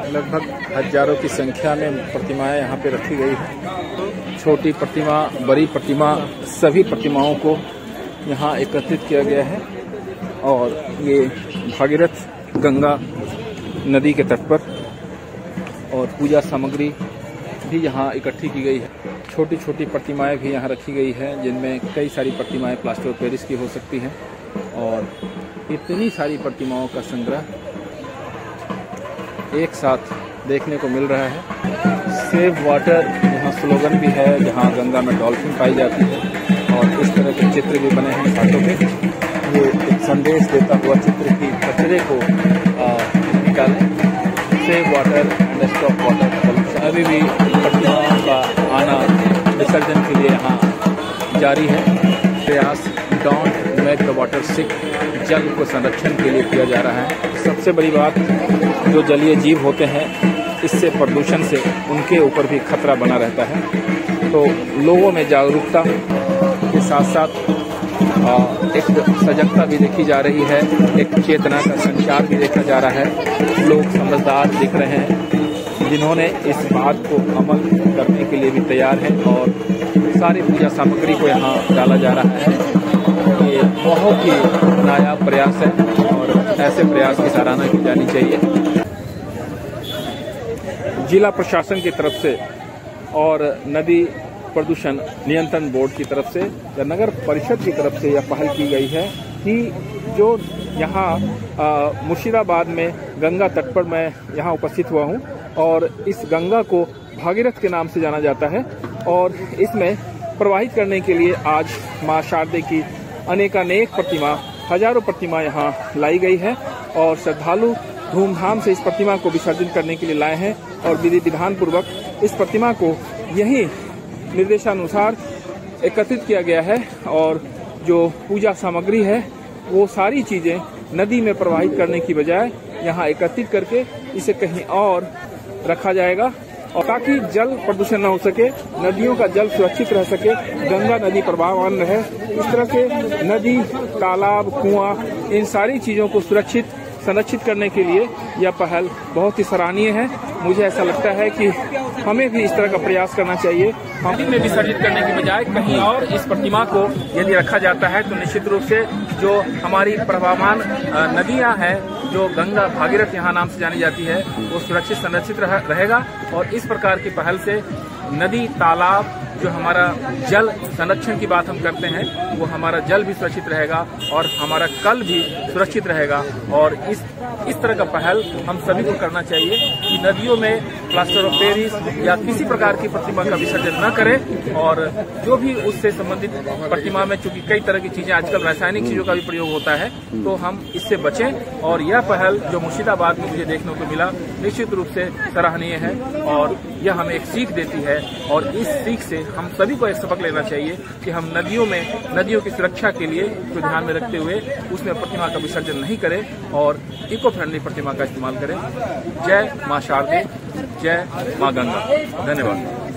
लगभग हजारों की संख्या में प्रतिमाएं यहाँ पे रखी गई है। छोटी प्रतिमा, बड़ी प्रतिमा, सभी प्रतिमाओं को यहाँ एकत्रित किया गया है और ये भागीरथ गंगा नदी के तट पर और पूजा सामग्री भी यहाँ इकट्ठी की गई है। छोटी छोटी प्रतिमाएं भी यहाँ रखी गई है, जिनमें कई सारी प्रतिमाएं प्लास्टर ऑफ पेरिस की हो सकती हैं और इतनी सारी प्रतिमाओं का संग्रह एक साथ देखने को मिल रहा है। सेव वाटर यहाँ स्लोगन भी है, जहाँ गंगा में डॉल्फिन पाई जाती है और इस तरह के चित्र भी बने हैं घाटों पे। ये एक संदेश देता हुआ चित्र की कचरे को निकालें, save water and stop water pollution. अभी भी प्रतिमाओं का आना विसर्जन के लिए यहाँ जारी है। प्रयास डोंट मेक द वाटर सिक, जल को संरक्षण के लिए किया जा रहा है। सबसे बड़ी बात, जो जलीय जीव होते हैं, इससे प्रदूषण से उनके ऊपर भी खतरा बना रहता है। तो लोगों में जागरूकता के साथ साथ एक सजगता भी देखी जा रही है, एक चेतना का संचार भी देखा जा रहा है। लोग समझदार दिख रहे हैं, जिन्होंने इस बात को अमल करने के लिए भी तैयार हैं और सारी पूजा सामग्री को यहाँ डाला जा रहा है। ये बहुत ही नायाब प्रयास है और ऐसे प्रयास की सराहना की जानी चाहिए। जिला प्रशासन की तरफ से और नदी प्रदूषण नियंत्रण बोर्ड की तरफ से या नगर परिषद की तरफ से यह पहल की गई है कि जो यहाँ मुर्शिदाबाद में गंगा तट पर मैं यहाँ उपस्थित हुआ हूँ और इस गंगा को भागीरथ के नाम से जाना जाता है और इसमें प्रवाहित करने के लिए आज माँ शारदे की अनेकानेक प्रतिमा, हजारों प्रतिमा यहाँ लाई गई है और श्रद्धालु धूमधाम से इस प्रतिमा को विसर्जन करने के लिए लाए हैं और विधि विधान पूर्वक इस प्रतिमा को यहीं निर्देशानुसार एकत्रित किया गया है और जो पूजा सामग्री है वो सारी चीजें नदी में प्रवाहित करने की बजाय यहाँ एकत्रित करके इसे कहीं और रखा जाएगा और ताकि जल प्रदूषण न हो सके, नदियों का जल सुरक्षित रह सके, गंगा नदी प्रवाहमान रहे। इस तरह से नदी, तालाब, कुआं, इन सारी चीजों को सुरक्षित संरक्षित करने के लिए यह पहल बहुत ही सराहनीय है। मुझे ऐसा लगता है कि हमें भी इस तरह का प्रयास करना चाहिए। नदी में विसर्जित करने के बजाय कहीं और इस प्रतिमा को यदि रखा जाता है तो निश्चित रूप से जो हमारी प्रवाहमान नदियां हैं, जो गंगा भागीरथ यहाँ नाम से जानी जाती है, वो सुरक्षित संरक्षित रहेगा और इस प्रकार की पहल से नदी, तालाब, जो हमारा जल संरक्षण की बात हम करते हैं, वो हमारा जल भी सुरक्षित रहेगा और हमारा कल भी सुरक्षित रहेगा। और इस तरह का पहल हम सभी को करना चाहिए कि नदियों में प्लास्टर ऑफ पेरिस या किसी प्रकार की प्रतिमा का विसर्जन न करें और जो भी उससे संबंधित प्रतिमा में, चूंकि कई तरह की चीजें आजकल रासायनिक चीजों का भी प्रयोग होता है, तो हम इससे बचें। और यह पहल जो मुर्शिदाबाद में मुझे देखने को मिला, निश्चित रूप से सराहनीय है और यह हमें एक सीख देती है और इस सीख से हम सभी को एक सबक लेना चाहिए कि हम नदियों की सुरक्षा के लिए को ध्यान में रखते हुए उसमें प्रतिमा का विसर्जन नहीं करें और इको फ्रेंडली प्रतिमा का इस्तेमाल करें। जय मां शारदे, जय मां गंगा। धन्यवाद।